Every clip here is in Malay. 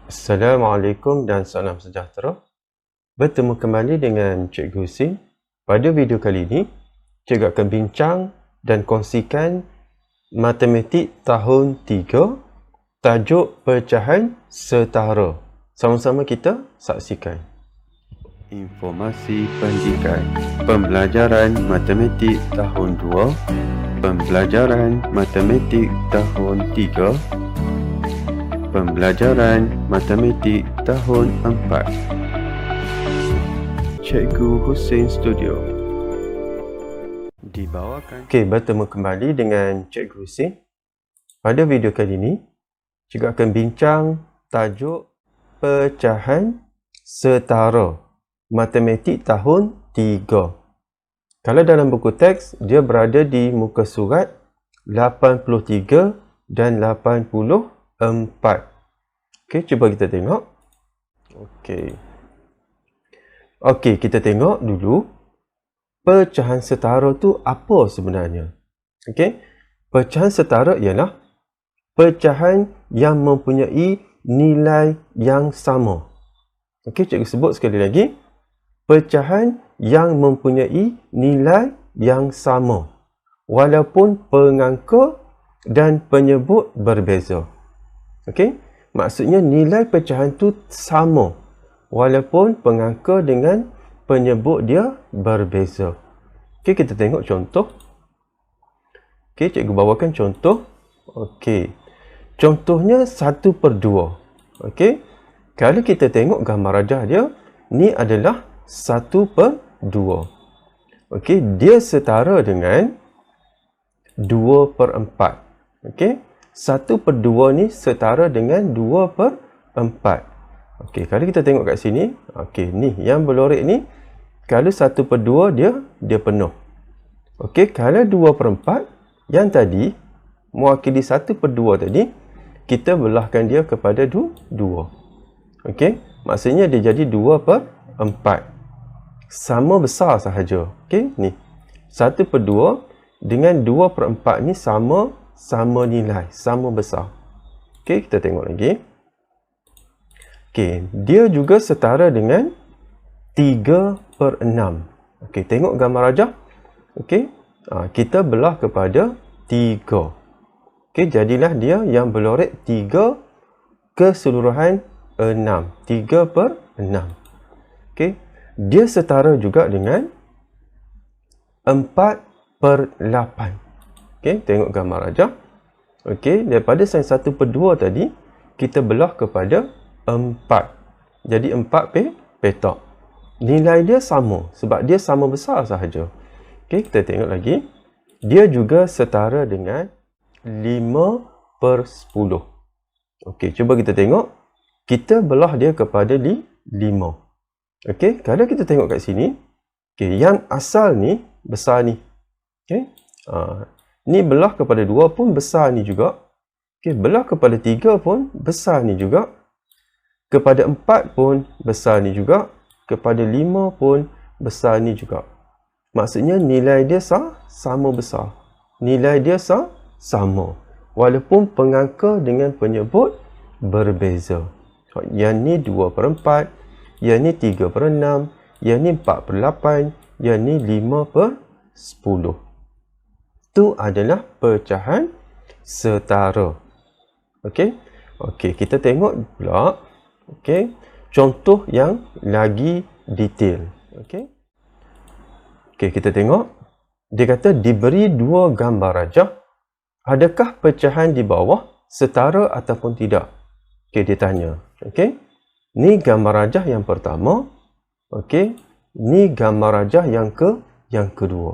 Assalamualaikum dan salam sejahtera. Bertemu kembali dengan Cikgu Husin. Pada video kali ini, Cikgu akan bincang dan kongsikan matematik tahun 3, tajuk pecahan setara. Sama-sama kita saksikan. Informasi pendidikan. Pembelajaran matematik tahun 2, pembelajaran matematik tahun 3, pembelajaran matematik tahun 4. Cikgu Husin Studio dibawakan. Okey, bertemu kembali dengan Cikgu Husin. Pada video kali ini, Cikgu akan bincang tajuk pecahan setara matematik tahun 3. Kalau dalam buku teks, dia berada di muka surat 83 dan 84. Okey, cuba kita tengok. Okey, kita tengok dulu pecahan setara tu apa sebenarnya. Okey, pecahan setara ialah pecahan yang mempunyai nilai yang sama. Okey, cikgu sebut sekali lagi. Pecahan yang mempunyai nilai yang sama walaupun pengangka dan penyebut berbeza. Okey, maksudnya nilai pecahan tu sama walaupun pengangka dengan penyebut dia berbeza. Okey, kita tengok contoh. Okey, cikgu bawakan contoh. Okey, contohnya 1/2. Okey, kalau kita tengok gambar rajah dia, ni adalah 1/2. Okey, dia setara dengan 2/4. Okey, 1/2 ni setara dengan 2/4. Okey, kalau kita tengok kat sini, okey, ni yang berlorek ni, kalau 1/2 dia penuh. Okey, kalau 2/4 yang tadi mewakili 1/2 tadi, kita belahkan dia kepada 2. Okey, maksudnya dia jadi 2/4. Sama besar sahaja. Okey, ni 1/2 dengan 2/4 ni sama nilai, sama besar. Okey, kita tengok lagi. Okey, dia juga setara dengan 3/6. Okey, tengok gambar rajah. Okey, kita belah kepada 3. Okey, jadilah dia yang berlorek 3 keseluruhan 6. 3/6. Okey, dia setara juga dengan 4/8. Okey, tengok gambar rajah. Okey, daripada sin 1/2 tadi, kita belah kepada 4. Jadi 4 petak. Nilai dia sama sebab dia sama besar sahaja. Okey, kita tengok lagi. Dia juga setara dengan 5/10. Okey, cuba kita tengok. Kita belah dia kepada 5. Okey, kalau kita tengok kat sini, okey, yang asal ni besar ni. Okey. Ni belah kepada 2 pun besar ni juga. Okey, belah kepada 3 pun besar ni juga. Kepada 4 pun besar ni juga. Kepada 5 pun besar ni juga. Maksudnya nilai dia sama besar. Nilai dia sama. Walaupun pengangka dengan penyebut berbeza. Yang ni 2/4. Yang ni 3/6, yang ni 4/8, yang ni 5/10. Itu adalah pecahan setara. Okey. Okey, kita tengok pula. Okey, contoh yang lagi detail. Okey. Okey, kita tengok. Dia kata diberi 2 gambar rajah. Adakah pecahan di bawah setara ataupun tidak? Okey, dia tanya. Okey. Ni gambar rajah yang pertama. Okey, ni gambar rajah yang kedua.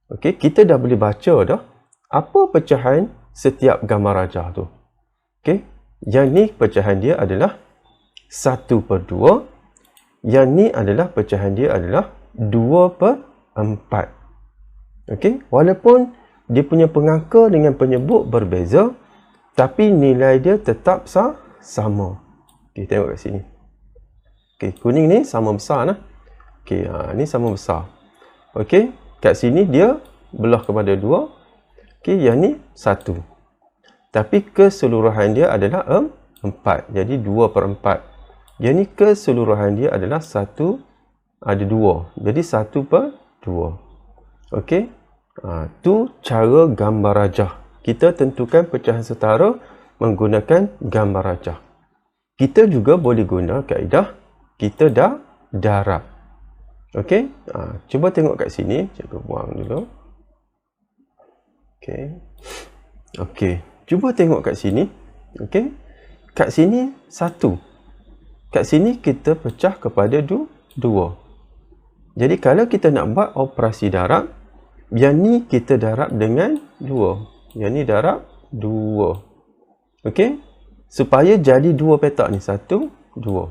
Okey, kita dah boleh baca dah apa pecahan setiap gambar rajah tu. Okey, yang ni pecahan dia adalah 1/2. Yang ni adalah pecahan dia adalah 2/4. Okey, walaupun dia punya pengangka dengan penyebut berbeza, tapi nilai dia tetap sama. Okey, tengok kat sini. Okey, kuning ni sama besar lah. Okey, ni sama besar. Okey, kat sini dia belah kepada 2. Okey, yang ni 1. Tapi keseluruhan dia adalah 4. Jadi 2/4. Yang ni keseluruhan dia adalah 1 ada 2. Jadi 1/2. Okey. Tu cara gambar rajah. Kita tentukan pecahan setara menggunakan gambar rajah. Kita juga boleh guna kaedah kita dah darab. Okey. Cuba tengok kat sini. Cikgu buang dulu. Okey. Okey. Cuba tengok kat sini. Okey. Kat sini 1. Kat sini kita pecah kepada 2. Jadi kalau kita nak buat operasi darab, yang ni kita darab dengan 2. Yang ni darab 2. Okey? Supaya jadi 2 petak ni. 1, 2.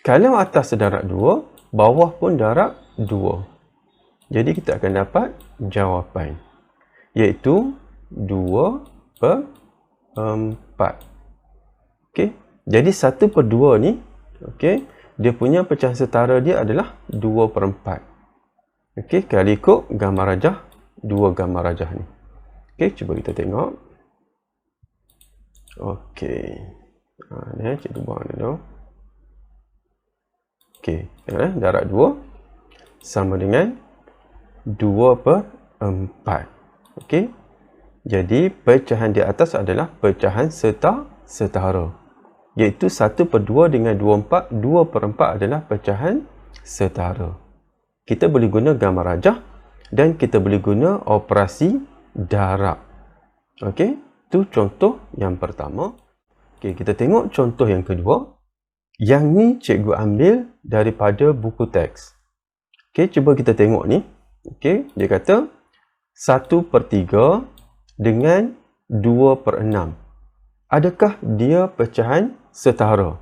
Kalau atas darab 2, bawah pun darab 2. Jadi kita akan dapat jawapan. Iaitu 2/4. Okey? Jadi 1/2 ni, okey, dia punya pecahan setara dia adalah 2/4. Okey, kalau ikut gambar rajah, 2 gambar rajah ni. Okey, cuba kita tengok. Okey. Ni cikgu buang dulu. Okey, darab 2 sama dengan 2/4. Okey. Jadi pecahan di atas adalah pecahan setara. Iaitu 1/2 dengan 2/4. 2/4 adalah pecahan setara. Kita boleh guna gambar rajah dan kita boleh guna operasi darab. Okey, tu contoh yang pertama. Okey, kita tengok contoh yang kedua. Yang ni cikgu ambil daripada buku teks. Okey, cuba kita tengok ni. Okey, dia kata 1/3 dengan 2/6. Adakah dia pecahan setara?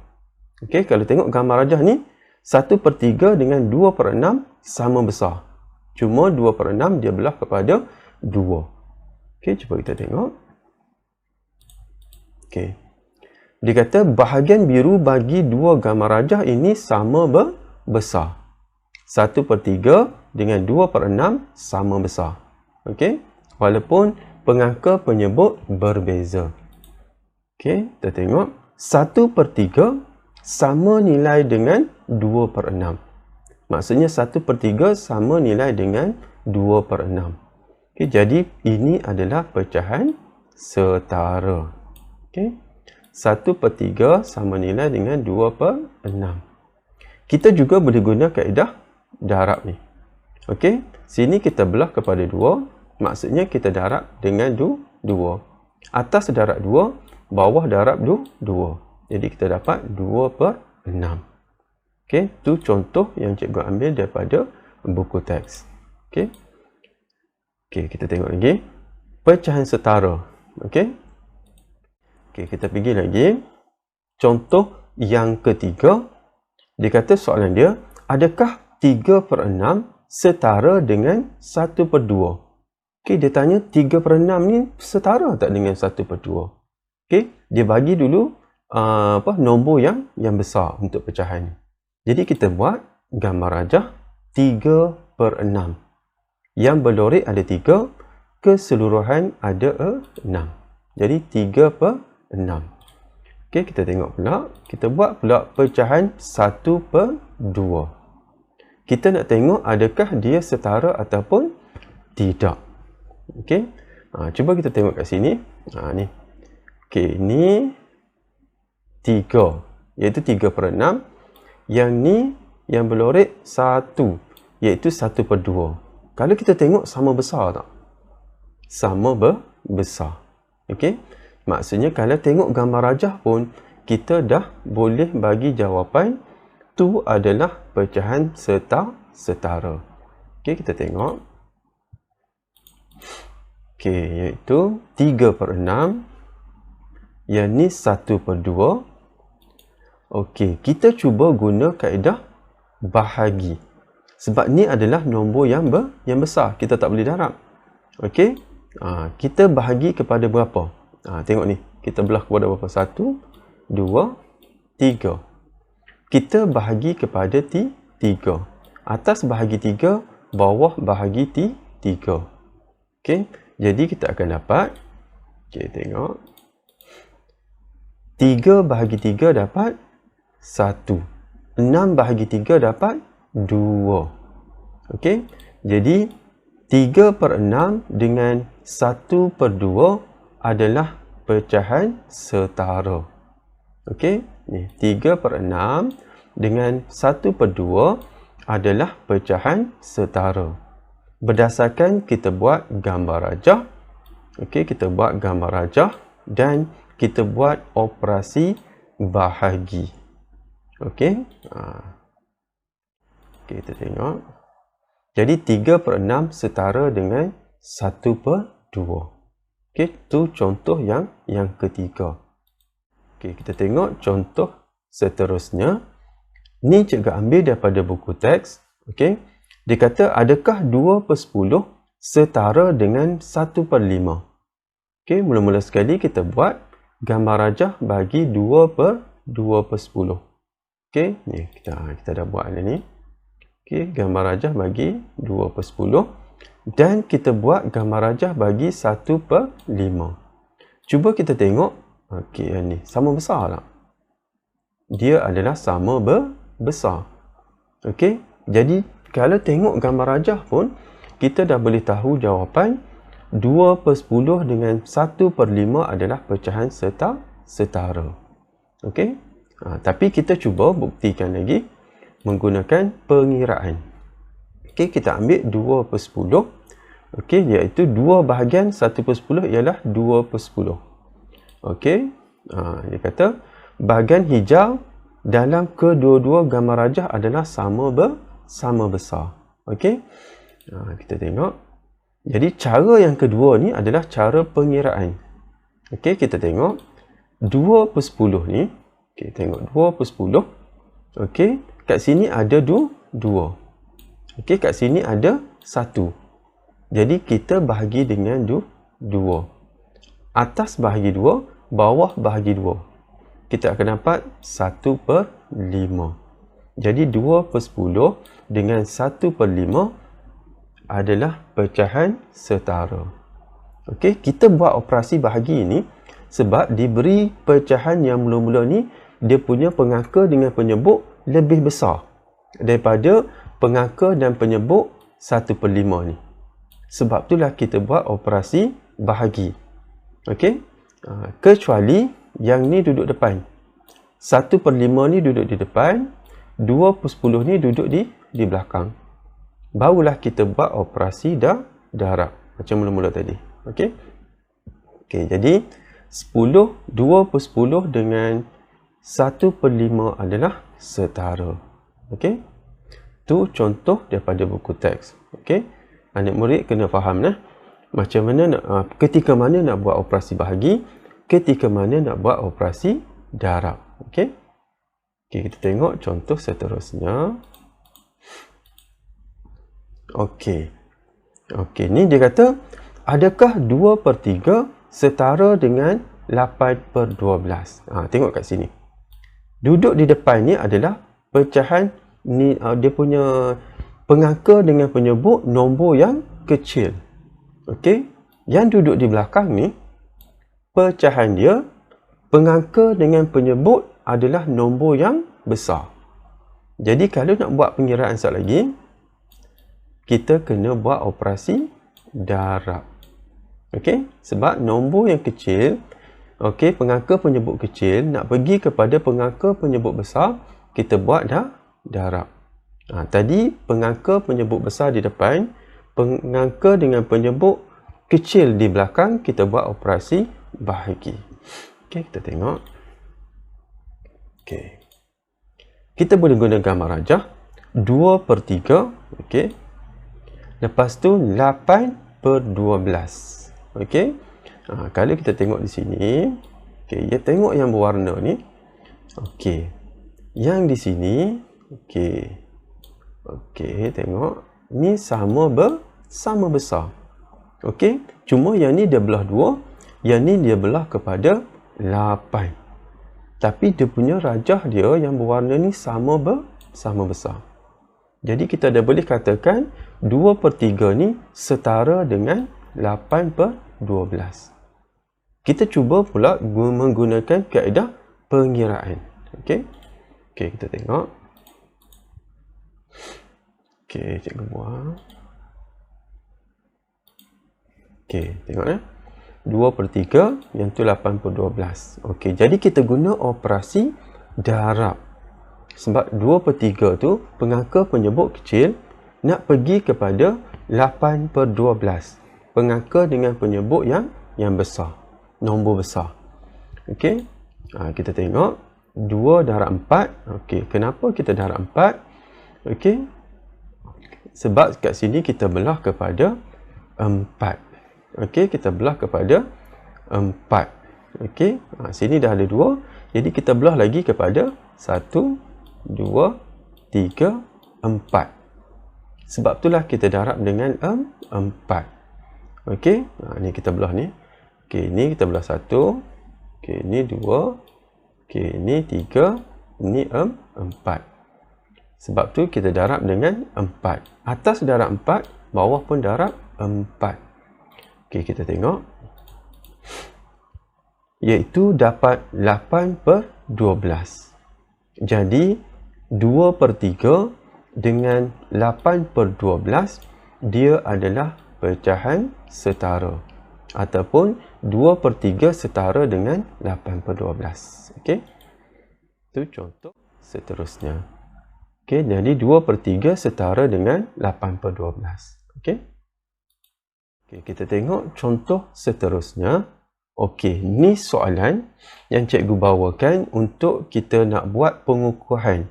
Okey, kalau tengok gambar rajah ni, 1/3 dengan 2/6 sama besar. Cuma 2/6 dia belah kepada 2. Okey, cuba kita tengok. Okey. Dia kata bahagian biru bagi 2 gambar rajah ini sama besar. 1/3 dengan 2/6 sama besar. Okey. Walaupun pengangka penyebut berbeza. Okey, kita tengok. 1/3 sama nilai dengan 2/6. Maksudnya 1/3 sama nilai dengan 2/6. Okey, jadi ini adalah pecahan setara. Okey. 1/3 sama nilai dengan 2/6. Kita juga boleh guna kaedah darab ni. Okey, sini kita belah kepada 2. Maksudnya kita darab dengan 2. Atas darab 2, bawah darab 2. Jadi kita dapat 2/6. Okey, tu contoh yang cikgu ambil daripada buku teks. Okey. Okey, kita tengok lagi. Pecahan setara. Okey. Okey, kita pergi lagi. Contoh yang ketiga. Dia kata soalan dia, adakah 3/6 setara dengan 1/2? Okey, dia tanya 3/6 ni setara tak dengan 1/2? Okey, dia bagi dulu nombor yang besar untuk pecahan ni. Jadi kita buat gambar rajah 3/6. Yang berlorek ada 3, keseluruhan ada 6. Jadi 3/6. Okey, kita tengok pula. Kita buat pula pecahan 1/2. Kita nak tengok adakah dia setara ataupun tidak. Okey. Cuba kita tengok kat sini. Ni. Okey, ni 3. Iaitu 3/6. Yang ni yang berlorek 1. Iaitu 1/2. Kalau kita tengok sama besar tak? Sama besar. Okey. Maksudnya kalau tengok gambar rajah pun, kita dah boleh bagi jawapan tu adalah pecahan setara. Okey, kita tengok. Okey, iaitu 3/6. Yang ni 1/2. Okey, kita cuba guna kaedah bahagi. Sebab ni adalah nombor yang besar. Kita tak boleh darab. Okey. Kita bahagi kepada berapa? Tengok ni. Kita belah kepada berapa? 1, 2, 3. Kita bahagi kepada 3. Atas bahagi 3, bawah bahagi 3. Okey. Jadi kita akan dapat. Okey, tengok. 3 bahagi 3 dapat 1. 6 bahagi 3 dapat 2. Okey, jadi 3/6 dengan 1/2 adalah pecahan setara. Okey, ni 3/6 dengan 1/2 adalah pecahan setara. Berdasarkan kita buat gambar rajah. Okey, kita buat gambar rajah dan kita buat operasi bahagi. Okey. Okey, kita tengok. Jadi 3/6 setara dengan 1/2. Okey, tu contoh yang ketiga. Okey, kita tengok contoh seterusnya. Ni cikgu ambil daripada buku teks. Okey. Dia kata adakah 2/10 setara dengan 1/5? Okey, mula-mula sekali kita buat gambar rajah bagi 2/10. Okey, ni kita dah buat ni. Okey, gambar rajah bagi 2/10 dan kita buat gambar rajah bagi 1/5. Cuba kita tengok. Okey, yang ni sama besar tak? Dia adalah sama besar. Okey, jadi kalau tengok gambar rajah pun kita dah boleh tahu jawapan 2/10 dengan 1/5 adalah pecahan setara. Okey. Tapi kita cuba buktikan lagi menggunakan pengiraan. Okey, kita ambil 2/10. Okey, iaitu 2 bahagian 1/10 ialah 2/10. Okey. Dia kata bahagian hijau dalam kedua-dua gambar rajah adalah sama besar. Okey. Kita tengok. Jadi cara yang kedua ni adalah cara pengiraan. Okey, kita tengok 2/10 ni. Okey, tengok 2/10. Okey, kat sini ada 2. Okey, kat sini ada 1. Jadi kita bahagi dengan 2. Atas bahagi 2, bawah bahagi 2. Kita akan dapat 1/5. Jadi 2/10 dengan 1/5 adalah pecahan setara. Okey, kita buat operasi bahagi ini sebab diberi pecahan yang mula-mula ni dia punya pengangka dengan penyebut lebih besar daripada pengangka dan penyebut 1/5 ni. Sebab itulah kita buat operasi bahagi. Okey, kecuali yang ni duduk depan. 1/5 ni duduk di depan, 2/10 ni duduk di belakang. Barulah kita buat operasi darab macam mula-mula tadi. Okey. Okey, jadi 2/10 dengan 1/5 adalah setara. Okey. Tu contoh daripada buku teks. Okey. Anak murid kena faham macam mana ketika mana nak buat operasi bahagi, ketika mana nak buat operasi darab. Okey. Okey, kita tengok contoh seterusnya. Okey. Okey, ni dia kata adakah 2/3 setara dengan 8/12? Tengok kat sini. Duduk di depan ni adalah pecahan ni, dia punya pengangka dengan penyebut nombor yang kecil. Okey. Yang duduk di belakang ni pecahan dia pengangka dengan penyebut adalah nombor yang besar. Jadi kalau nak buat pengiraan sekali lagi, kita kena buat operasi darab. Okey, sebab nombor yang kecil, okey, pengangka penyebut kecil nak pergi kepada pengangka penyebut besar, kita buat darab. Tadi pengangka penyebut besar di depan, pengangka dengan penyebut kecil di belakang, kita buat operasi bahagi. Okey, kita tengok. Okey. Kita boleh guna gambar rajah 2/3, okey. Lepas tu 8/12. Okey. Kalau kita tengok di sini, okey, ya tengok yang berwarna ni. Okey. Yang di sini, okey. Okey, tengok. Ni sama besar. Okey. Cuma yang ni dia belah 2, yang ni dia belah kepada 8. Tapi dia punya rajah dia yang berwarna ni sama besar. Jadi kita dah boleh katakan 2/3 ni setara dengan 8/12. Kita cuba pula menggunakan kaedah pengiraan. Okey. Okey, kita tengok. Okey, cikgu buang. Okey, tengok 2/3 yang tu 8/12. Okey, jadi kita guna operasi darab. Sebab 2/3 tu pengangka penyebut kecil nak pergi kepada 8/12. Pengangka dengan penyebut yang besar. Nombor besar. Okey. Kita tengok 2 darab 4. Okey, kenapa kita darab 4? Okey. Sebab kat sini kita belah kepada 4. Okey, kita belah kepada 4. Okey, sini dah ada 2. Jadi kita belah lagi kepada 1, 2, 3, 4. Sebab itulah kita darab dengan 4. Okey, ni kita belah ni. Okey, ni kita belah 1. Okey, ni 2. Okey, ni 3. Ni 4. Sebab tu kita darab dengan 4. Atas darab 4, bawah pun darab 4. Okey, kita tengok. Iaitu dapat 8/12. Jadi, 2/3 dengan 8/12, dia adalah pecahan setara. Ataupun 2/3 setara dengan 8/12. Okey. Itu contoh seterusnya. Okey, jadi 2/3 setara dengan 8/12. Okey. Okey, kita tengok contoh seterusnya. Okey, ni soalan yang cikgu bawakan untuk kita nak buat pengukuhan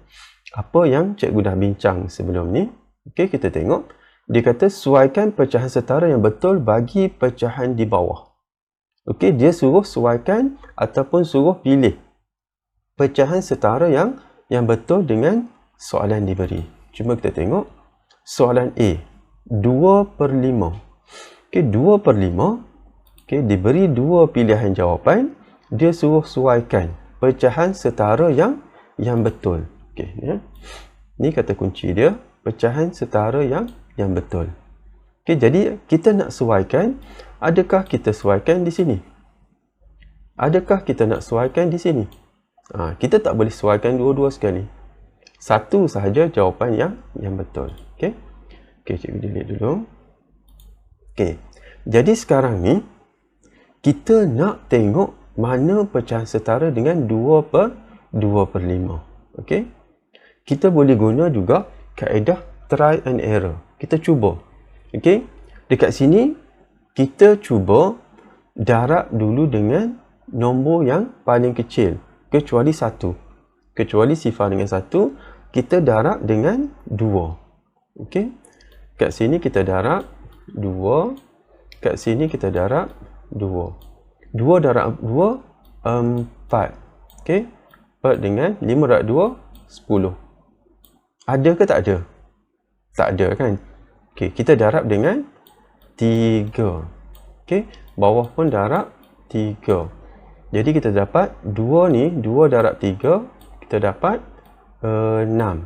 apa yang cikgu dah bincang sebelum ni. Okey, kita tengok. Dia kata sesuaikan pecahan setara yang betul bagi pecahan di bawah. Okey, dia suruh sesuaikan ataupun suruh pilih pecahan setara yang betul dengan soalan diberi. Cuma kita tengok soalan A, 2/5. Okey, 2/5. Okey, diberi 2 pilihan jawapan, dia suruh sesuaikan pecahan setara yang betul. Okey, ya. Ni kata kunci dia, pecahan setara yang betul. Okey, jadi kita nak sesuaikan, adakah kita sesuaikan di sini? Adakah kita nak sesuaikan di sini? Kita tak boleh sesuaikan dua-dua sekali. Satu sahaja jawapan yang betul. Okey. Okey, cikgu delete dulu. Okey. Jadi sekarang ni kita nak tengok mana pecahan setara dengan 2/5. Okey. Kita boleh guna juga kaedah try and error. Kita cuba. Okey. Dekat sini kita cuba darab dulu dengan nombor yang paling kecil kecuali 1. Kecuali sifar dengan 1, kita darab dengan 2. Okey. Kat sini kita darab 2. Kat sini kita darab 2. 2 darab 2, 4. Okey. 4 dengan 5 darab 2, 10. Ada ke tak ada? Tak ada kan? Okey, kita darab dengan 3. Okey, bawah pun darab 3. Jadi kita dapat 2 ni, 2 darab 3, kita dapat 6.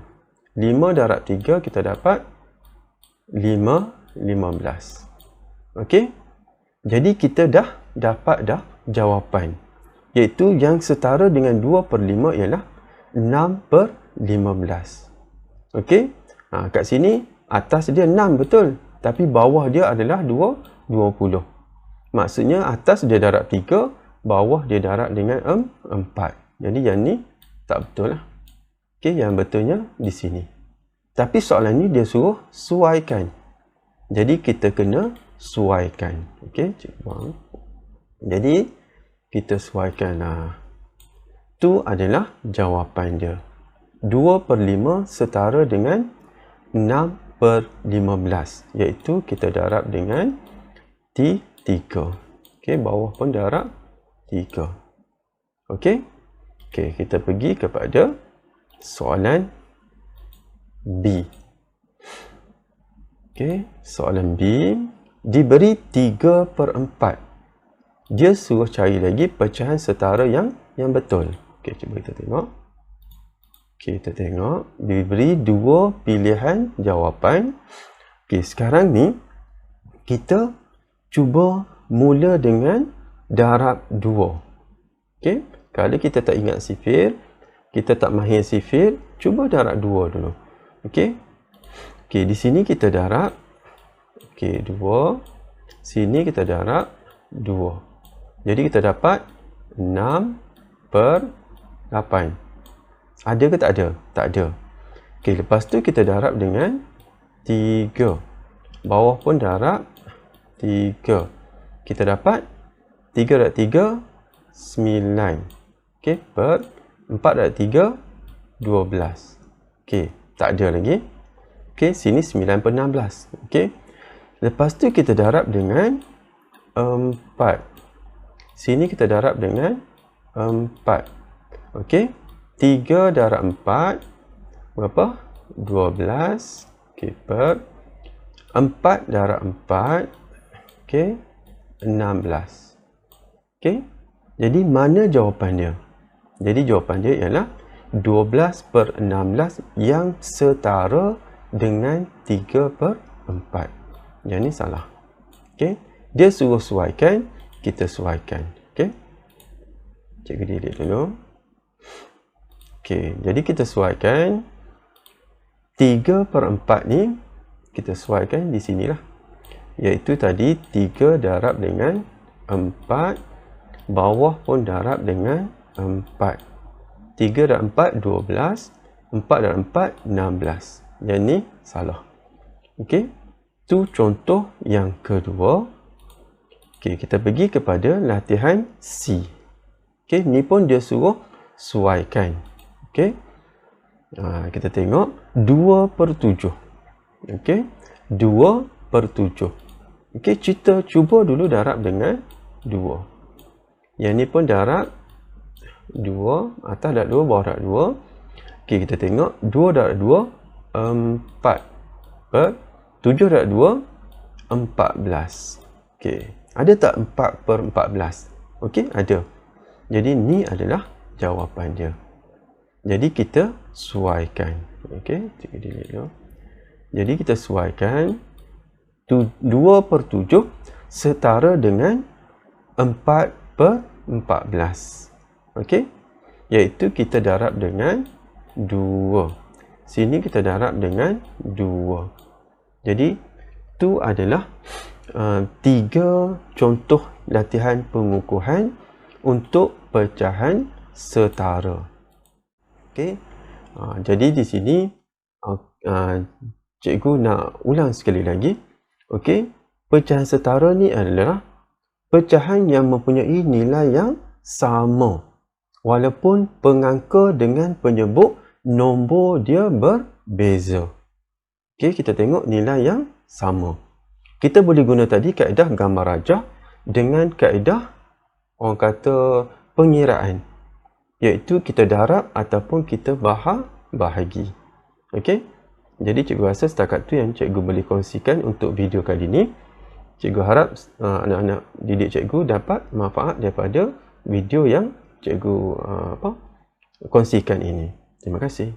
5 darab 3, kita dapat 15. Okey. Jadi kita dah dapat jawapan. Iaitu yang setara dengan 2/5 ialah 6/15. Okey. Kat sini atas dia 6 betul. Tapi bawah dia adalah 20. Maksudnya atas dia darab 3, bawah dia darab dengan 4. Jadi yang ni tak betul lah. Okey, yang betulnya di sini. Tapi soalan ni dia suruh sesuaikan. Jadi kita kena sesuaikan. Okey, cikgu buang. Jadi kita sesuaikan. Tu adalah jawapan dia. 2/5 setara dengan 6/15. Iaitu kita darab dengan 3. Okey, bawah pun darab 3. Okey. Okey, kita pergi kepada soalan B. Okey, soalan B diberi 3/4. Dia suruh cari lagi pecahan setara yang betul. Okey, cuba kita tengok. Okey, kita tengok. Diberi 2 pilihan jawapan. Okey, sekarang ni kita cuba mula dengan darab 2. Okey, Kalau kita tak ingat sifir, kita tak mahir sifir, cuba darab 2 dulu. Okey. Okey, di sini kita darab. Okey, 2. Sini kita darab 2. Jadi kita dapat 6/8. Ada ke tak ada? Tak ada. Okey, lepas tu kita darab dengan 3. Bawah pun darab 3. Kita dapat 3 darab 3, 9. Okey, per 4 darab 3, 12. Okey, tak ada lagi. Okey, sini 9/16. Okey. Lepas tu kita darab dengan 4. Sini kita darab dengan 4. Okey. 3 darab 4 berapa? 12. Okey, per 4 darab 4. Okey, 16. Okey. Jadi mana jawapan dia? Jadi jawapan dia ialah 12/16 yang setara dengan 3/4. Yang ni salah. Okey. Dia suruh suaikan, kita suaikan. Okey. Cikgu delete dulu. Okey, jadi kita suaikan 3/4 ni, kita suaikan di sinilah. Iaitu tadi 3 darab dengan 4, bawah pun darab dengan 4. 3 darab 4, 12. 4 darab 4, 16. Yang ni salah. Okey, tu contoh yang kedua. Okey, kita pergi kepada latihan C. Okey, ni pun dia suruh suaikan. Okey. Kita tengok 2/7. Okey. 2/7. Okey, kita cuba dulu darab dengan 2. Yang ni pun darab 2. Atas darab 2, bawah darab 2. Okey, kita tengok 2 darab 2, 4. Per 7 darab 2, 14. Okey. Ada tak 4/14? Okey, ada. Jadi ni adalah jawapan dia. Jadi kita suaikan. Okey, cikgu delete dulu. Jadi kita suaikan 2/7 setara dengan 4/14. Okey. Iaitu kita darab dengan 2. Sini kita darab dengan 2. Jadi tu adalah 3 contoh latihan pengukuhan untuk pecahan setara. Okey. Jadi di sini cikgu nak ulang sekali lagi. Okey, pecahan setara ni adalah pecahan yang mempunyai nilai yang sama walaupun pengangka dengan penyebut nombor dia berbeza. Okey, kita tengok nilai yang sama. Kita boleh guna tadi kaedah gambar rajah dengan kaedah orang kata pengiraan, iaitu kita darab ataupun kita bahagi. Okey. Jadi cikgu rasa setakat tu yang cikgu boleh kongsikan untuk video kali ini. Cikgu harap anak-anak didik cikgu dapat manfaat daripada video yang cikgu kongsikan ini. Terima kasih.